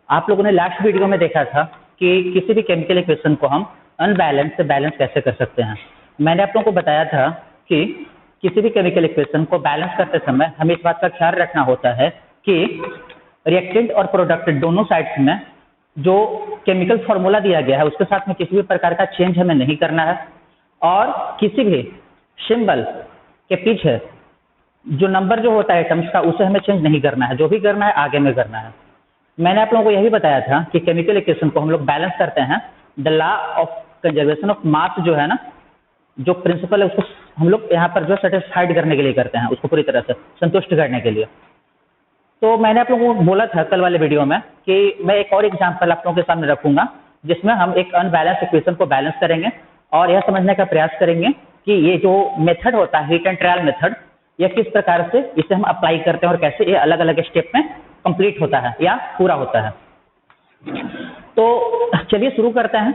आप लोगों ने लास्ट वीडियो में देखा था कि किसी भी केमिकल इक्वेशन को हम अनबैलेंस से बैलेंस कैसे कर सकते हैं। मैंने आप लोगों को बताया था कि किसी भी केमिकल इक्वेशन को बैलेंस करते समय हमें इस बात का ख्याल रखना होता है कि रिएक्टेंट और प्रोडक्ट दोनों साइड्स में जो केमिकल फॉर्मूला दिया गया है उसके साथ में किसी भी प्रकार का चेंज हमें नहीं करना है, और किसी भी सिंबल के पीछे जो नंबर जो होता है एटम्स का उसे हमें चेंज नहीं करना है, जो भी करना है आगे में करना है। मैंने आप लोगों को यही बताया था कि केमिकल इक्वेशन को हम लोग बैलेंस करते हैं the law of conservation of mass जो है ना, जो प्रिंसिपल है उसको हम लोग यहाँ पर जो सेटिस्फाइड करने के लिए करते हैं, उसको पूरी तरह से संतुष्ट करने के लिए। तो मैंने आप लोगों को बोला था कल वाले वीडियो में कि मैं एक और एग्जांपल आप लोगों के सामने रखूंगा जिसमें हम एक अनबैलेंस इक्वेशन को बैलेंस करेंगे और यह समझने का प्रयास करेंगे कि ये जो मेथड होता है हीट एंड ट्रायल मेथड, यह किस प्रकार से इसे हम अप्लाई करते हैं और कैसे ये अलग अलग स्टेप में कंप्लीट होता है या पूरा होता है। तो चलिए शुरू करते हैं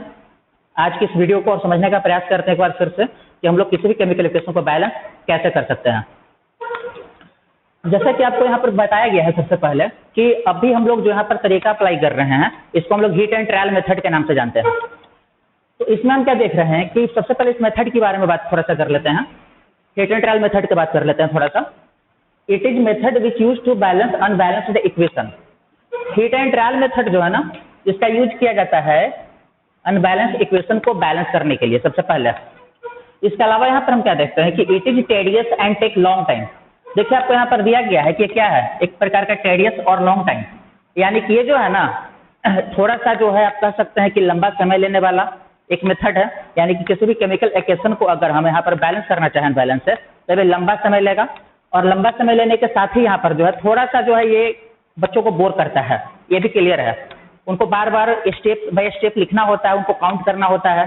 आज की इस वीडियो को और समझने का प्रयास करते हैं एक बार फिर से कि हम लोग किसी भी केमिकल इक्वेशन को बैलेंस कैसे कर सकते हैं। जैसा कि आपको यहाँ पर बताया गया है सबसे पहले कि अभी हम लोग जो यहाँ पर तरीका अप्लाई कर रहे हैं इसको हम लोग हीट एंड ट्रायल मेथड के नाम से जानते हैं। तो इसमें हम क्या देख रहे हैं कि सबसे पहले इस मेथड के बारे में बात थोड़ा सा कर लेते हैं, हीट एंड ट्रायल मेथड की बात कर लेते हैं थोड़ा सा। It is method which use to balance unbalanced equation. Hit and trial method जो है ना, इसका यूज किया जाता है अनबैलेंस इक्वेशन को बैलेंस करने के लिए सबसे पहले। इसके अलावा यहाँ पर हम क्या देखते हैं कि it is tedious and take long time. देखिए आपको यहाँ पर दिया गया है कि क्या है, एक प्रकार का टेडियस और लॉन्ग टाइम, यानी कि ये जो है ना थोड़ा सा जो है आप कह सकते हैं कि लंबा समय लेने वाला एक मेथड है। यानी कि किसी भी केमिकल इक्वेशन को अगर हम यहाँ पर बैलेंस करना चाहें बैलेंस से तो ये लंबा समय लेगा, और लंबा समय लेने के साथ ही यहाँ पर जो है थोड़ा सा जो है ये बच्चों को बोर करता है, ये भी क्लियर है। उनको बार बार स्टेप बाय स्टेप लिखना होता है, उनको काउंट करना होता है।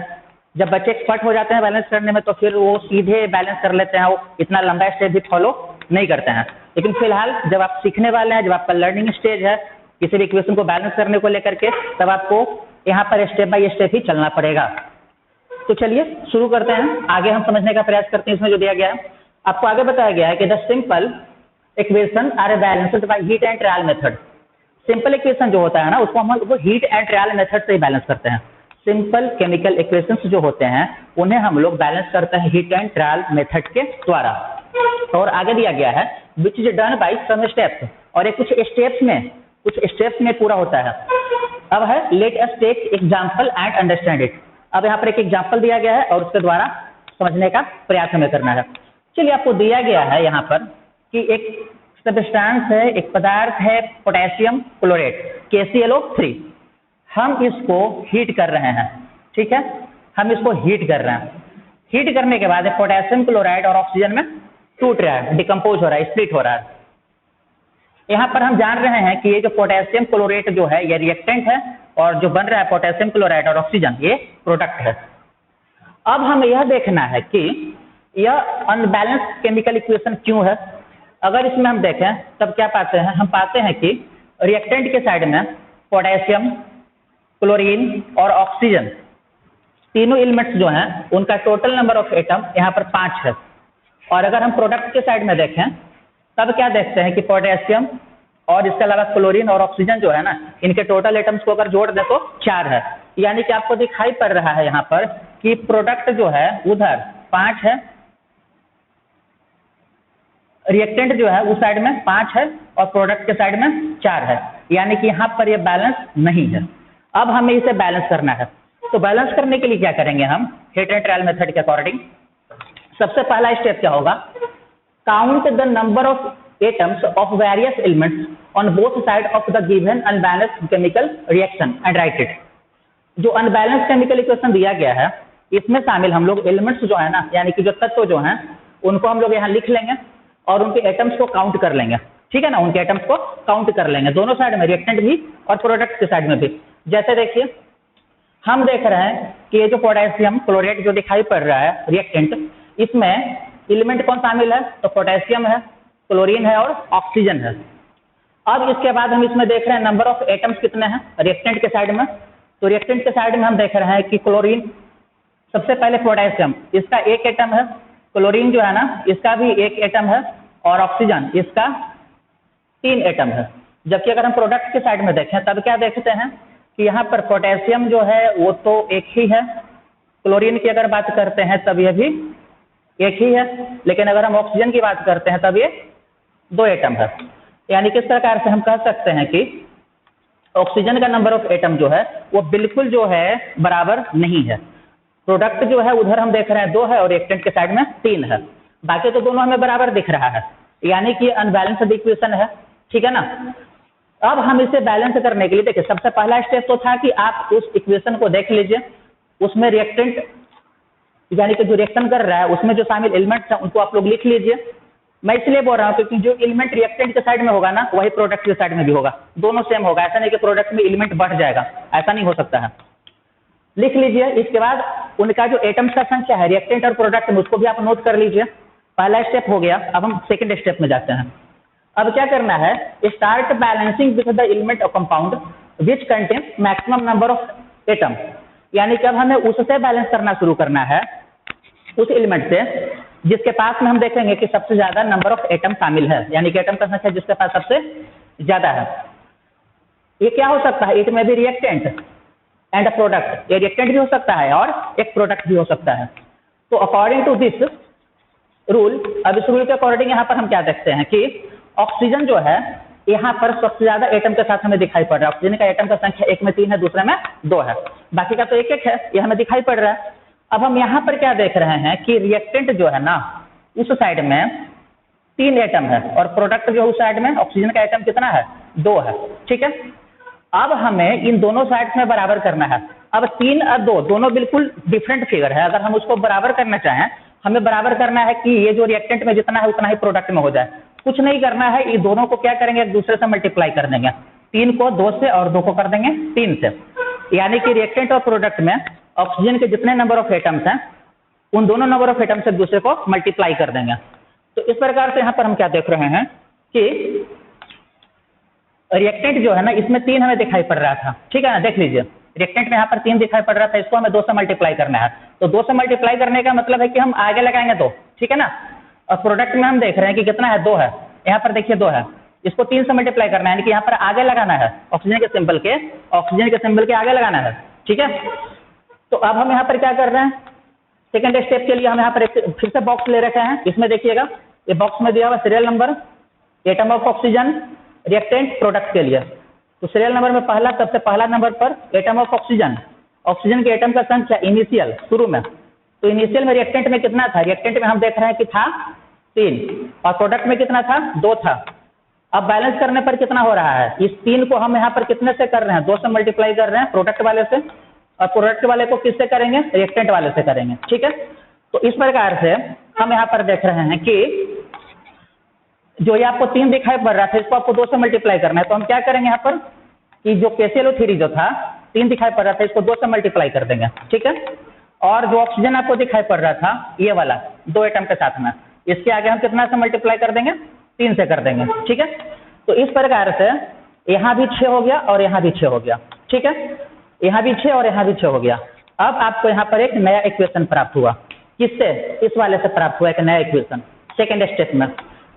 जब बच्चे एक्सपर्ट हो जाते हैं बैलेंस करने में तो फिर वो सीधे बैलेंस कर लेते हैं, वो इतना लंबा स्टेप भी फॉलो नहीं करते हैं। लेकिन फिलहाल जब आप सीखने वाले हैं, जब आपका लर्निंग स्टेज है किसी भी इक्वेशन को बैलेंस करने को लेकर के, तब आपको यहाँ पर स्टेप बाय स्टेप ही चलना पड़ेगा। तो चलिए शुरू करते हैं, आगे हम समझने का प्रयास करते हैं। इसमें जो दिया गया है आपको आगे बताया गया है कि the simple equation are balanced by hit and trial method. Simple equation जो होता है ना उसको हम हीट एंड ट्रायल मेथड से ही बैलेंस करते हैं। सिंपल केमिकल इक्वेशंस जो होते हैं उन्हें हम लोग बैलेंस करते हैं हीट एंड ट्रायल मेथड के द्वारा। और आगे दिया गया है which is done by some steps, और ये कुछ स्टेप्स में पूरा होता है। अब है let us take example and understand it. अब यहाँ पर एक एग्जांपल दिया गया है और उसके द्वारा समझने का प्रयास हमें करना है। चलिए आपको दिया गया है यहाँ पर कि एक सब्सटेंस है, एक पदार्थ है पोटेशियम क्लोरेट KClO3। हम इसको हीट कर रहे हैं, ठीक है, हम इसको हीट कर रहे हैं। हीट करने के बाद पोटेशियम क्लोराइड और ऑक्सीजन में टूट रहा है, डिकम्पोज हो रहा है, स्प्लिट हो रहा है। यहाँ पर हम जान रहे हैं कि ये जो पोटेशियम क्लोरेट जो है ये रिएक्टेंट है और जो बन रहा है पोटेशियम क्लोराइड और ऑक्सीजन ये प्रोडक्ट है। अब हमें यह देखना है कि यह अनबैलेंस केमिकल इक्वेशन क्यों है। अगर इसमें हम देखें तब क्या पाते हैं, हम पाते हैं कि रिएक्टेंट के साइड में पोटेशियम, क्लोरीन और ऑक्सीजन तीनों एलिमेंट्स जो हैं उनका टोटल नंबर ऑफ एटम यहाँ पर 5 है। और अगर हम प्रोडक्ट के साइड में देखें तब क्या देखते हैं कि पोटेशियम और इसके अलावा क्लोरीन और ऑक्सीजन जो है ना इनके टोटल एटम्स को अगर जोड़ दें तो 4 है। यानी कि आपको दिखाई पड़ रहा है यहाँ पर कि प्रोडक्ट जो है उधर 5 है, रिएक्टेंट जो है उस साइड में 5 है और प्रोडक्ट के साइड में 4 है। यानी कि यहाँ पर ये बैलेंस नहीं है। अब हमें इसे बैलेंस करना है। तो बैलेंस करने के लिए क्या करेंगे हम हीट एंड ट्रायल मेथड के अकॉर्डिंग। सबसे पहला स्टेप क्या होगा, count the number of atoms of various elements on both side of the given unbalanced chemical reaction and right it. जो अनबैलेंस केमिकल इक्वेशन दिया गया है इसमें शामिल हम लोग एलिमेंट्स जो है ना, यानी कि जो तत्व जो हैं उनको हम लोग यहाँ लिख लेंगे और उनके एटम्स को काउंट कर लेंगे, ठीक है ना, उनके एटम्स को काउंट कर लेंगे दोनों साइड में, रिएक्टेंट भी और प्रोडक्ट के साइड में भी। जैसे देखिए हम देख रहे हैं कि ये जो पोटेशियम क्लोरेट जो दिखाई पड़ रहा है रिएक्टेंट, इसमें एलिमेंट कौन शामिल है, तो पोटेशियम है, क्लोरीन है और ऑक्सीजन है। अब इसके बाद हम इसमें देख रहे हैं नंबर ऑफ एटम्स कितने हैं रिएक्टेंट के साइड में। तो रिएक्टेंट के साइड में हम देख रहे हैं कि क्लोरीन, सबसे पहले पोटेशियम इसका 1 एटम है, क्लोरीन जो है ना इसका भी 1 एटम है और ऑक्सीजन इसका 3 एटम है। जबकि अगर हम प्रोडक्ट के साइड में देखें तब क्या देखते हैं कि यहाँ पर पोटेशियम जो है वो तो एक ही है, क्लोरीन की अगर बात करते हैं तब यह भी एक ही है, लेकिन अगर हम ऑक्सीजन की बात करते हैं तब ये 2 एटम है। यानी किस प्रकार से हम कह सकते हैं कि ऑक्सीजन का नंबर ऑफ एटम जो है वो बिल्कुल जो है बराबर नहीं है। प्रोडक्ट जो है उधर हम देख रहे हैं 2 है और रिएक्टेंट के साइड में 3 है, बाकी तो दोनों हमें बराबर दिख रहा है, यानी कि अनबैलेंस्ड इक्वेशन है। ठीक है ना। अब हम इसे बैलेंस करने के लिए देखिए सबसे पहला स्टेप तो था कि आप उस इक्वेशन को देख लीजिए, उसमें रिएक्टेंट यानी कि जो रिएक्शन कर रहा है उसमें जो शामिल एलिमेंट्स हैं उनको आप लोग लिख लीजिए। मैं इसलिए बोल रहा हूँ क्योंकि जो एलिमेंट रिएक्टेंट के साइड में होगा ना वही प्रोडक्ट के साइड में भी होगा, दोनों सेम होगा। ऐसा नहीं कि प्रोडक्ट में एलिमेंट बढ़ जाएगा, ऐसा नहीं हो सकता है। लिख लीजिए। इसके बाद उनका जो एटम्स का संख्या है रिएक्टेंट और प्रोडक्ट में उसको भी आप नोट कर लीजिए। पहला स्टेप हो गया। अब हम सेकंड स्टेप में जाते हैं। अब क्या करना है, start balancing with the element of compound which contain maximum number of atom, यानी कि अब हमें उससे बैलेंस करना शुरू करना है, उस एलिमेंट से जिसके पास में हम देखेंगे कि सबसे ज्यादा नंबर ऑफ एटम शामिल है, यानी कि एटम का संख्या जिसके पास सबसे ज्यादा है। ये क्या हो सकता है, इट में भी रिएक्टेंट एंड अ प्रोडक्ट, ये रिएक्टेंट भी हो सकता है और एक प्रोडक्ट भी हो सकता है। तो अकॉर्डिंग टू दिस रूल, अब इस रूल के अकॉर्डिंग यहाँ पर हम क्या देखते हैं कि ऑक्सीजन जो है यहाँ पर सबसे ज्यादा एटम के साथ हमें दिखाई पड़ रहा है। ऑक्सीजन का एटम का संख्या एक में 3 है, दूसरे में 2 है, बाकी का तो एक एक है, ये हमें दिखाई पड़ रहा है। अब हम यहाँ पर क्या देख रहे हैं कि रिएक्टेंट जो है ना उस साइड में 3 एटम है और प्रोडक्ट जो उस साइड में ऑक्सीजन का एटम कितना है, 2 है। ठीक है। अब हमें इन दोनों साइड में बराबर करना है। अब 3 और 2 दोनों बिल्कुल डिफरेंट फिगर है। अगर हम उसको बराबर करना चाहें, हमें बराबर करना है कि ये जो रिएक्टेंट में जितना है उतना ही प्रोडक्ट में हो जाए। कुछ नहीं करना है, ये दोनों को क्या करेंगे, एक दूसरे से मल्टीप्लाई कर देंगे। 3 को 2 से और 2 को कर देंगे 3 से, यानी कि रिएक्टेंट और प्रोडक्ट में ऑक्सीजन के जितने नंबर ऑफ एटम्स हैं उन दोनों नंबर ऑफ एटम्स से दूसरे को मल्टीप्लाई कर देंगे। तो इस प्रकार से यहाँ पर हम क्या देख रहे हैं कि रिएक्टेंट जो है ना इसमें 3 हमें दिखाई पड़ रहा था। ठीक है ना, देख लीजिए रिएक्टेंट में यहाँ पर 3 दिखाई पड़ रहा था, इसको हमें 2 से मल्टीप्लाई करना है। तो 2 से मल्टीप्लाई करने का मतलब है कि हम आगे लगाएंगे 2। ठीक है ना। और प्रोडक्ट में हम देख रहे हैं कि कितना है, 2 है, यहाँ पर देखिए 2 है, इसको 3 से मल्टीप्लाई करना है, यानी कि यहाँ पर आगे लगाना है, ऑक्सीजन के सिंबल के आगे लगाना है। ठीक है। तो अब हम यहाँ पर क्या कर रहे हैं, सेकंड स्टेप के लिए हम यहाँ पर फिर से बॉक्स ले रखे हैं। इसमें देखिएगा ये बॉक्स में दिया हुआ serial number, atom of oxygen, reactant, product के लिए। तो सीरियल नंबर में पहला, सबसे पहला नंबर पर एटम ऑफ ऑक्सीजन, ऑक्सीजन के एटम का संख्या इनिशियल शुरू में, तो इनिशियल में रिएक्टेंट में कितना था, रिएक्टेंट में हम देख रहे हैं कि था 3 और प्रोडक्ट में कितना था, 2 था। अब बैलेंस करने पर कितना हो रहा है, इस 3 को हम यहाँ पर कितने से कर रहे हैं, 2 से मल्टीप्लाई कर रहे हैं प्रोडक्ट वाले से, और प्रोडक्ट वाले को किससे करेंगे, रिएक्टेंट वाले से करेंगे। ठीक है। तो इस प्रकार से हम यहाँ पर देख रहे हैं कि जो ये आपको 3 दिखाई पड़ रहा था इसको आपको 2 से मल्टीप्लाई करना है। तो हम क्या करेंगे यहाँ पर कि जो KClO3 जो था 3 दिखाई पड़ रहा था इसको 2 से मल्टीप्लाई कर देंगे। ठीक है। और जो ऑक्सीजन आपको दिखाई पड़ रहा था ये वाला 2 एटम के साथ में, इसके आगे हम कितना से मल्टीप्लाई कर देंगे, 3 से कर देंगे। ठीक है। तो इस प्रकार से यहाँ भी 6 हो गया और यहाँ भी 6 हो गया। ठीक है। यहाँ भी 6 और यहाँ भी 6 हो गया। अब आपको यहाँ पर एक नया इक्वेशन प्राप्त हुआ, किससे, इस वाले से प्राप्त हुआ एक नया इक्वेशन सेकेंड स्टेप में।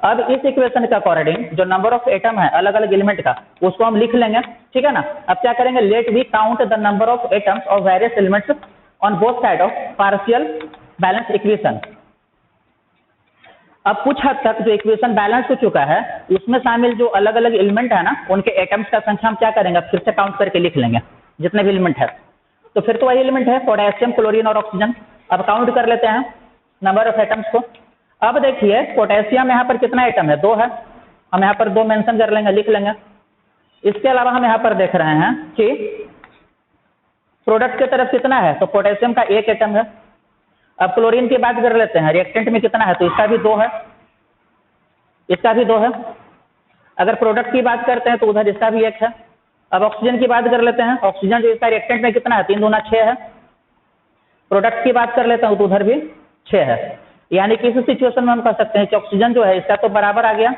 अब इस इक्वेशन के अकॉर्डिंग जो नंबर ऑफ एटम है अलग अलग एलिमेंट का उसको हम लिख लेंगे। ठीक है ना। अब क्या करेंगे, let we count the number of atoms of various elements on both side of partial balance equation. अब कुछ हद तक जो इक्वेशन बैलेंस हो चुका है उसमें शामिल जो अलग अलग एलिमेंट है ना उनके एटम्स का संख्या हम क्या करेंगे, फिर से काउंट करके लिख लेंगे जितने भी एलिमेंट है। तो फिर तो वही एलिमेंट है पोटेशियम, क्लोरीन और ऑक्सीजन। अब काउंट कर लेते हैं नंबर ऑफ एटम्स को। अब देखिए पोटेशियम यहाँ पर कितना एटम है, 2 है, हम यहाँ पर 2 मेंशन कर लेंगे, लिख लेंगे। इसके अलावा हम यहाँ पर देख रहे हैं कि प्रोडक्ट की तरफ कितना है, तो पोटेशियम का 1 एटम है। अब क्लोरीन की बात कर लेते हैं, रिएक्टेंट में कितना है, तो इसका भी 2 है, इसका भी 2 है। अगर प्रोडक्ट की बात करते हैं तो उधर इसका भी 1 है। अब ऑक्सीजन की बात कर लेते हैं, ऑक्सीजन जो इसका रिएक्टेंट में कितना है, 3 दूना 6 है। प्रोडक्ट की बात कर लेता हूं तो उधर भी 6 है। यानी कि इस सिचुएशन में हम कह सकते हैं कि ऑक्सीजन जो है इसका तो बराबर आ गया,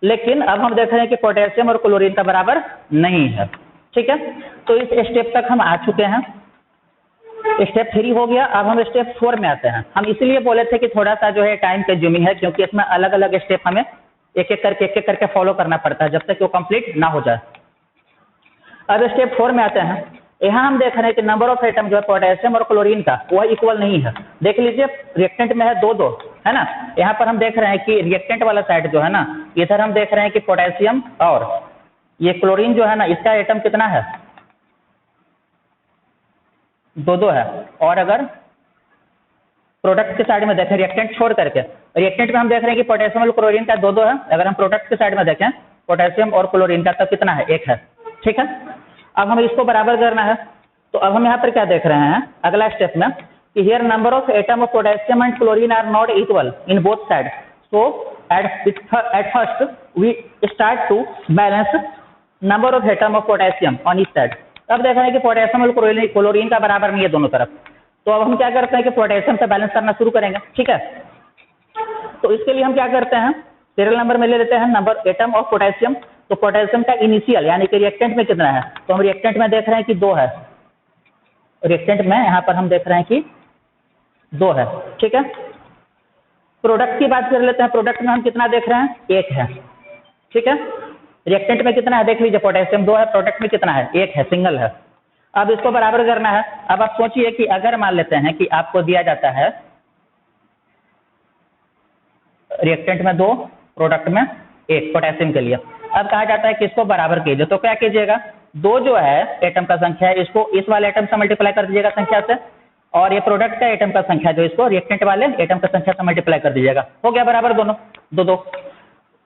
लेकिन अब हम देख रहे हैं कि पोटेशियम और क्लोरीन का बराबर नहीं है। ठीक है। तो इस स्टेप तक हम आ चुके हैं, स्टेप 3 हो गया। अब हम स्टेप 4 में आते हैं। हम इसलिए बोले थे कि थोड़ा सा जो है टाइम कंज्यूमिंग है क्योंकि इसमें अलग अलग स्टेप हमें एक एक करके फॉलो करना पड़ता है जब तक वो कंप्लीट ना हो जाए। अब स्टेप 4 में आते हैं। यहाँ हम देख रहे हैं कि नंबर ऑफ एटम जो है पोटेशियम और क्लोरीन का वह इक्वल नहीं है। देख लीजिए रिएक्टेंट में है 2-2 है ना। यहाँ पर हम देख रहे हैं कि रिएक्टेंट वाला साइड जो है ना, इधर हम देख रहे हैं कि पोटेशियम और ये क्लोरीन जो है ना, इसका एटम कितना है, 2-2 है। और अगर प्रोडक्ट के साइड में देखें रिएक्टेंट छोड़ करके, रिएक्टेंट में हम देख रहे हैं कि पोटेशियम और क्लोरीन का 2-2 है। अगर हम प्रोडक्ट के साइड में देखें पोटेशियम और क्लोरीन का तब कितना है, 1 है। ठीक है, अब हमें इसको बराबर करना है। तो अब हम यहाँ पर क्या देख रहे हैं अगला स्टेप में कि here number of atom of potassium and chlorine are not equal in both side, so at first we start to balance number of atom of potassium on each side. अब देख रहे हैं कि पोटेशियम और chlorine का बराबर नहीं है दोनों तरफ, तो अब हम क्या करते हैं कि पोटेशियम से बैलेंस करना शुरू करेंगे। ठीक है, तो इसके लिए हम क्या करते हैं, सीरियल नंबर में ले लेते हैं नंबर एटम ऑफ पोटेशियम। तो पोटेशियम का इनिशियल यानी कि रिएक्टेंट में कितना है, तो हम रिएक्टेंट में देख रहे हैं कि 2 है। रिएक्टेंट में यहाँ पर हम देख रहे हैं कि 2 है। ठीक है, प्रोडक्ट की बात कर लेते हैं। प्रोडक्ट में हम कितना देख रहे हैं, 1 है। ठीक है, रिएक्टेंट में कितना है देख लीजिए, पोटेशियम 2 है, प्रोडक्ट में कितना है, 1 है, सिंगल है। अब इसको बराबर करना है। अब आप सोचिए कि अगर मान लेते हैं कि आपको दिया जाता है रिएक्टेंट में 2, प्रोडक्ट में 1 पोटेशियम के लिए, अब कहा जाता है कि इसको बराबर कीजिए। तो क्या कीजिएगा, 2 जो है एटम का संख्या है इसको इस वाले एटम से मल्टीप्लाई कर दीजिएगा संख्या से, और ये प्रोडक्ट का एटम का संख्या जो इसको रिएक्टेंट वाले एटम का संख्या से मल्टीप्लाई कर दीजिएगा। हो गया बराबर दोनों, 2-2।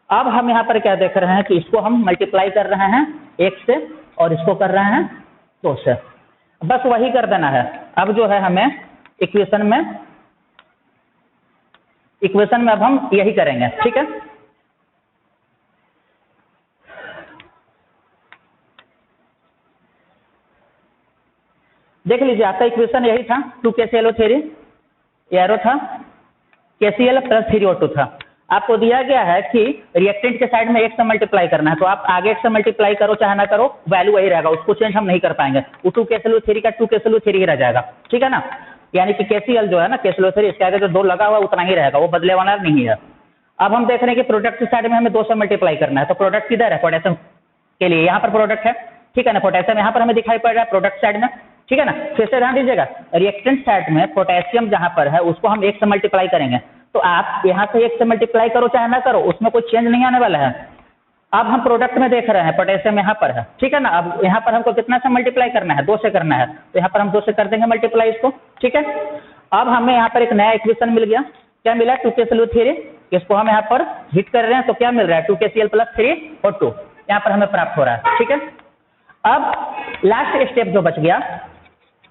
अब हम यहाँ पर क्या देख रहे हैं कि इसको हम मल्टीप्लाई कर रहे हैं 1 से और इसको कर रहे हैं 2 से, बस वही कर देना है। अब जो है हमें इक्वेशन में अब हम यही करेंगे। ठीक है, देख लीजिए आपका इक्वेशन यही था, 2 KClO थ्योरी, एरो था, KCl प्लस 3O2 था। आपको दिया गया है कि रिएक्टेंट के साइड में 1 से मल्टीप्लाई करना है, तो आप आगे 1 से मल्टीप्लाई करो चाहे ना करो वैल्यू वही रहेगा, उसको चेंज हम नहीं कर पाएंगे। वो 2 KClO थ्योरी का 2 KClO थ्योरी ही रह जाएगा। ठीक है ना, यानी कि KCl जो है ना, KClO थ्योरी, इसके आगे जो 2 लगा हुआ उतना ही रहेगा, वो बदले वाला नहीं है। अब हम देख रहे हैं कि प्रोडक्ट के साइड में हमें 2 से मल्टीप्लाई करना है, तो प्रोडक्ट किधर है, पोटेशियम के लिए यहाँ पर प्रोडक्ट है। ठीक है ना, पोटेशियम यहाँ पर हमें दिखाई पड़ रहा है प्रोडक्ट साइड में। ठीक है ना, फिर से ध्यान दीजिएगा, रिएक्टेंट साइड में पोटेशियम जहां पर है उसको हम 1 से मल्टीप्लाई करेंगे, तो आप यहां से 1 से मल्टीप्लाई करो चाहे ना करो उसमें कोई चेंज नहीं आने वाला है। अब हम प्रोडक्ट में देख रहे हैं पोटेशियम यहाँ पर है। ठीक है ना, अब यहाँ पर हमको कितना से मल्टीप्लाई करना है, 2 से करना है, तो यहाँ पर हम 2 से कर देंगे मल्टीप्लाई इसको। ठीक है, अब हमें यहाँ पर एक नया इक्वेशन मिल गया, क्या मिला, 2 KClO थ्योरी, इसको हम यहाँ पर हिट कर रहे हैं तो क्या मिल रहा है, 2 KCl प्लस 3O2 यहाँ पर हमें प्राप्त हो रहा है। ठीक है, अब लास्ट स्टेप जो बच गया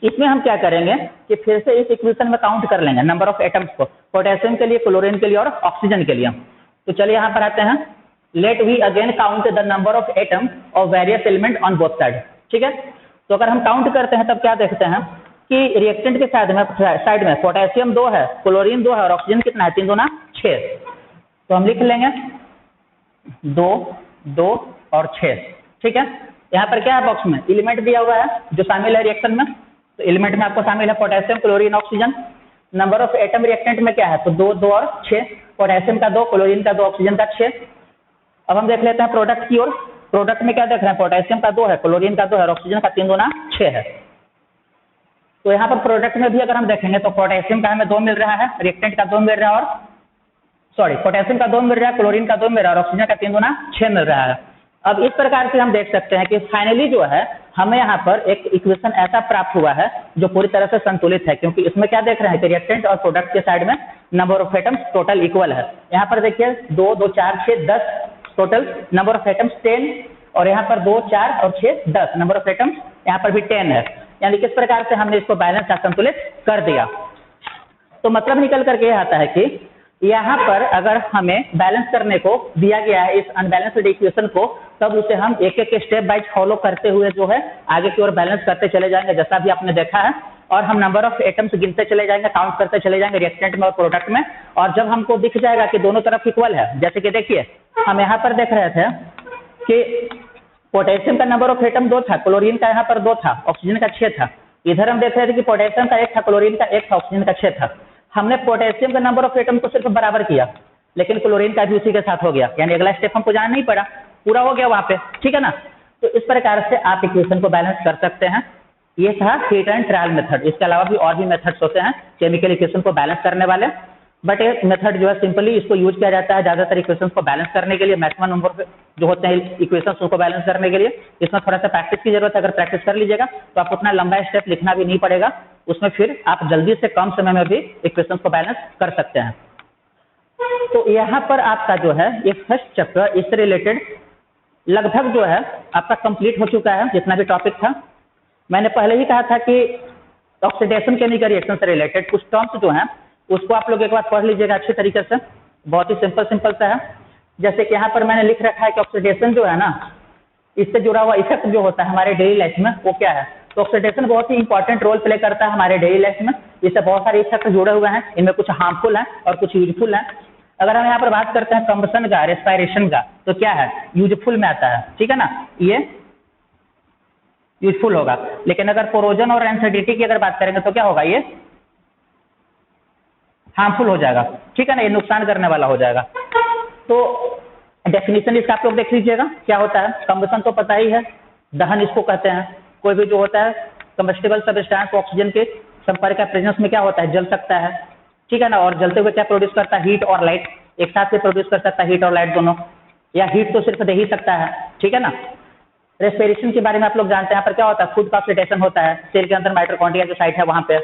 इसमें हम क्या करेंगे कि फिर से इस इक्वेशन में काउंट कर लेंगे नंबर ऑफ एटम्स को, पोटेशियम के लिए, क्लोरीन के लिए और ऑक्सीजन के लिए। तो चलिए यहाँ पर आते हैं, let we again count the number of atom of various element on both side. ठीक है, तो अगर हम काउंट करते हैं तब क्या देखते हैं कि रिएक्टेंट के साइड में पोटेशियम 2 है, क्लोरीन 2 है और ऑक्सीजन कितना है, 3 2 6। तो हम लिख लेंगे 2 2 और 6। ठीक है, यहाँ पर क्या है, बॉक्स में एलिमेंट दिया हुआ है जो शामिल है रिएक्शन में, तो एलिमेंट में आपको शामिल है potassium, chlorine, oxygen. Number of atom reactant में क्या है, तो 2 2 और 6, पोटेशियम का 2, क्लोरीन का 2, ऑक्सीजन का 6। अब हम देख लेते हैं प्रोडक्ट की ओर। प्रोडक्ट में क्या देख रहे हैं, पोटेशियम का 2 है, क्लोरीन का 2 है और ऑक्सीजन का 3 2 6 है। तो यहाँ पर प्रोडक्ट में भी अगर हम देखेंगे तो पोटेशियम का हमें 2 मिल रहा है, रिएक्टेंट का 2 मिल रहा है, और सॉरी पोटेशियम का 2 मिल रहा है, क्लोरीन का 2 मिल रहा है और ऑक्सीजन का 3 2 6 मिल रहा है। अब इस प्रकार से हम देख सकते हैं कि फाइनली जो है हमें यहाँ पर एक इक्वेशन ऐसा प्राप्त हुआ है जो पूरी तरह से संतुलित है, क्योंकि इसमें क्या देख रहे हैं कि रिएक्टेंट और प्रोडक्ट के साइड में number of atoms total equal है। यहाँ पर देखिए 2 2 4 6 10 टोटल नंबर ऑफ एटम्स 10, और यहाँ पर 2 4 और 6 10 नंबर ऑफ एटम्स यहाँ पर भी 10 है। यानी किस प्रकार से हमने इसको बैलेंस या संतुलित कर दिया। तो मतलब निकल करके यह आता है कि यहाँ पर अगर हमें बैलेंस करने को दिया गया है इस अनबैलेंस्ड इक्वेशन को, तब उसे हम एक एक स्टेप बाय फॉलो करते हुए जो है आगे की ओर बैलेंस करते चले जाएंगे, जैसा भी आपने देखा है। और हम नंबर ऑफ एटम्स गिनते चले जाएंगे, काउंट करते चले जाएंगे रिएक्टेंट में और प्रोडक्ट में, और जब हमको दिख जाएगा कि दोनों तरफ इक्वल है, जैसे कि देखिए हम यहाँ पर देख रहे थे कि पोटेशियम का नंबर ऑफ एटम 2 था, क्लोरीन का यहाँ पर 2 था, ऑक्सीजन का 6 था। इधर हम देख रहे थे कि पोटेशियम का 1 था, क्लोरीन का 1 था, ऑक्सीजन का 6 था। हमने पोटेशियम का नंबर ऑफ एटम को सिर्फ बराबर किया, लेकिन क्लोरीन का भी उसी के साथ हो गया, यानी अगला स्टेप हमको जाना नहीं पड़ा, पूरा हो गया वहां पे, ठीक है ना। तो इस प्रकार से आप इक्वेशन को बैलेंस कर सकते हैं। ये था हीट एंड ट्रायल मेथड। इसके अलावा भी और भी मेथड्स होते हैं केमिकल इक्वेशन को बैलेंस करने वाले, बट एक मेथड जो है सिंपली इसको यूज किया जाता है ज्यादातर इक्वेशंस को बैलेंस करने के लिए, मैक्सिमम नंबर जो होते हैं इक्वेशंस उनको बैलेंस करने के लिए। इसमें थोड़ा सा प्रैक्टिस की जरूरत है, अगर प्रैक्टिस कर लीजिएगा तो आपको उतना लंबा स्टेप लिखना भी नहीं पड़ेगा, उसमें फिर आप जल्दी से कम समय में भी इक्वेशंस को बैलेंस कर सकते हैं। तो यहाँ पर आपका जो है ये फर्स्ट चैप्टर इससे रिलेटेड लगभग जो है आपका कंप्लीट हो चुका है, जितना भी टॉपिक था। मैंने पहले ही कहा था कि ऑक्सीडेशन केमिकल रिएक्शन से रिलेटेड कुछ टर्म्स जो हैं उसको आप लोग एक बार पढ़ लीजिएगा अच्छी तरीके से, बहुत ही सिंपल सा है। जैसे कि यहाँ पर मैंने लिख रखा है कि ऑक्सीडेशन जो है ना, इससे जुड़ा हुआ इफेक्ट जो होता है हमारे डेली लाइफ में वो क्या है। तो ऑक्सीडेशन बहुत ही इंपॉर्टेंट रोल प्ले करता है हमारे डेली लाइफ में, इससे बहुत सारे इफेक्ट जुड़े हुए हैं, इनमें कुछ हार्मफुल हैं और कुछ यूजफुल हैं। अगर हम यहाँ पर बात करते हैं कंबसन का, रेस्पायरेशन का, तो क्या है, यूजफुल में आता है, ठीक है ना, ये यूजफुल होगा। लेकिन अगर कोरोजन और एसिडिटी की अगर बात करेंगे तो क्या होगा, ये हार्मफुल हो जाएगा, ठीक है ना, ये नुकसान करने वाला हो जाएगा। तो डेफिनेशन इसका आप लोग देख लीजिएगा क्या होता है। कंबसन तो पता ही है, दहन इसको कहते हैं। कोई भी जो होता है कंबस्टिबल सब्सटेंस ऑक्सीजन के संपर्क का प्रेजेंस में क्या होता है, जल सकता है, ठीक है ना। और जलते हुए क्या प्रोड्यूस करता है, हीट और लाइट, एक साथ में प्रोड्यूस कर सकता है हीट और लाइट दोनों, या हीट तो सिर्फ दे ही सकता है, ठीक है ना। रेस्पिरेशन के बारे में आप लोग जानते हैं, यहाँ पर क्या होता है, फूड का ऑक्सीडेशन होता है, सेल के अंदर माइटोकॉन्ड्रिया जो साइट है वहां पे।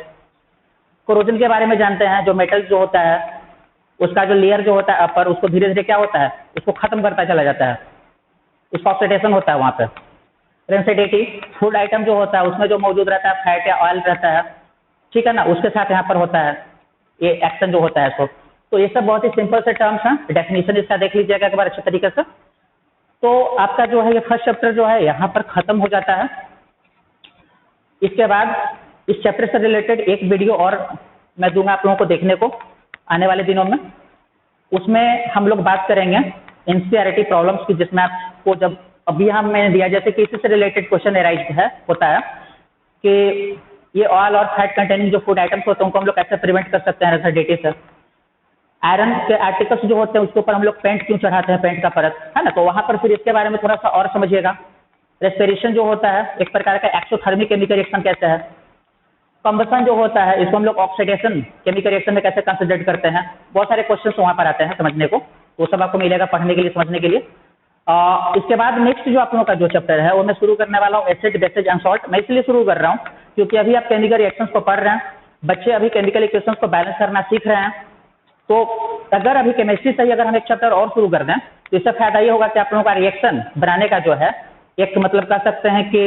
कोरोजन के बारे में जानते हैं, जो मेटल जो होता है उसका जो लेयर जो होता है अपर, उसको धीरे धीरे क्या होता है, उसको खत्म करता चला जाता है, उसका ऑक्सीडेशन होता है वहां पे। रेंसिडिटी, फूड आइटम जो होता है उसमें जो मौजूद रहता है फैट या ऑयल रहता है, ठीक है ना, उसके साथ यहाँ पर होता है ये एक्शन जो होता है इसको। तो ये सब बहुत ही सिंपल से टर्म्स हैं, डेफिनेशन इसका देख लीजिएगा एक बार अच्छे तरीके से। तो आपका जो है ये फर्स्ट चैप्टर जो है यहाँ पर खत्म हो जाता है। इसके बाद इस चैप्टर से रिलेटेड एक वीडियो और मैं दूंगा आप लोगों को देखने को आने वाले दिनों में। उसमें हम लोग बात करेंगे एनसीईआरटी प्रॉब्लम्स की, जिसमें आपको जब अभी हम मैंने दिया जैसे कि इसी से रिलेटेड क्वेश्चन एराइज है होता है कि ये ऑयल और फैट कंटेनिंग जो फूड आइटम्स होते हैं उनको हम लोग कैसे प्रिवेंट कर सकते हैं रेसिडिटी से। आयरन के आर्टिकल्स जो होते हैं उसके ऊपर हम लोग पेंट क्यों चढ़ाते हैं, पेंट का परत, है ना, तो वहां पर फिर इसके बारे में थोड़ा सा और समझिएगा। रेस्पिरेशन जो होता है एक प्रकार का एक्सोथर्मिक केमिकल रिएक्शन कैसे है। कंबसन जो होता है इसको हम लोग ऑक्सीडेशन केमिकल रिएक्शन में कैसे कंसिडर करते हैं। बहुत सारे क्वेश्चंस वहां पर आते हैं समझने को, वो सब आपको मिलेगा पढ़ने के लिए, समझने के लिए। इसके बाद नेक्स्ट जो आप लोगों का जो चैप्टर है वो मैं शुरू करने वाला हूँ एसिड, बेसिस एंड सॉल्ट। मैं इसलिए शुरू कर रहा हूँ क्योंकि अभी आप केमिकल रिएक्शंस को पढ़ रहे हैं, बच्चे अभी केमिकल इक्वेशंस को बैलेंस करना सीख रहे हैं। तो अगर अभी केमिस्ट्री से ही अगर हम एक चैप्टर और शुरू कर दें तो इससे फायदा ये होगा कि आप लोगों का रिएक्शन बनाने का जो है एक मतलब कह सकते हैं कि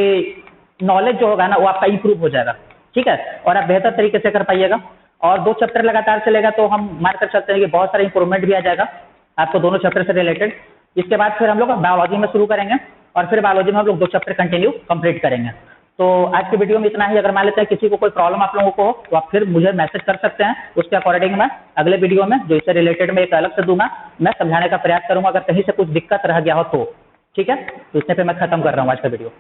नॉलेज जो होगा ना वो आपका इंप्रूव हो जाएगा, ठीक है, और आप बेहतर तरीके से कर पाइएगा। और 2 चैप्टर लगातार चलेगा तो हम मानकर चलते हैं कि बहुत सारा इंप्रूवमेंट भी आ जाएगा आपको दोनों चैप्टर से रिलेटेड। इसके बाद फिर हम लोग बायोलॉजी में शुरू करेंगे और फिर बायोलॉजी में हम लोग 2 चैप्टर कंटिन्यू कंप्लीट करेंगे। तो आज की वीडियो में इतना ही। अगर मान लेते हैं किसी को कोई प्रॉब्लम आप लोगों को हो तो आप फिर मुझे मैसेज कर सकते हैं, उसके अकॉर्डिंग मैं अगले वीडियो में जो इससे रिलेटेड मैं एक अलग से दूंगा, मैं समझाने का प्रयास करूंगा अगर कहीं से कुछ दिक्कत रह गया हो तो, ठीक है। तो इसने पे मैं खत्म कर रहा हूँ आज का वीडियो।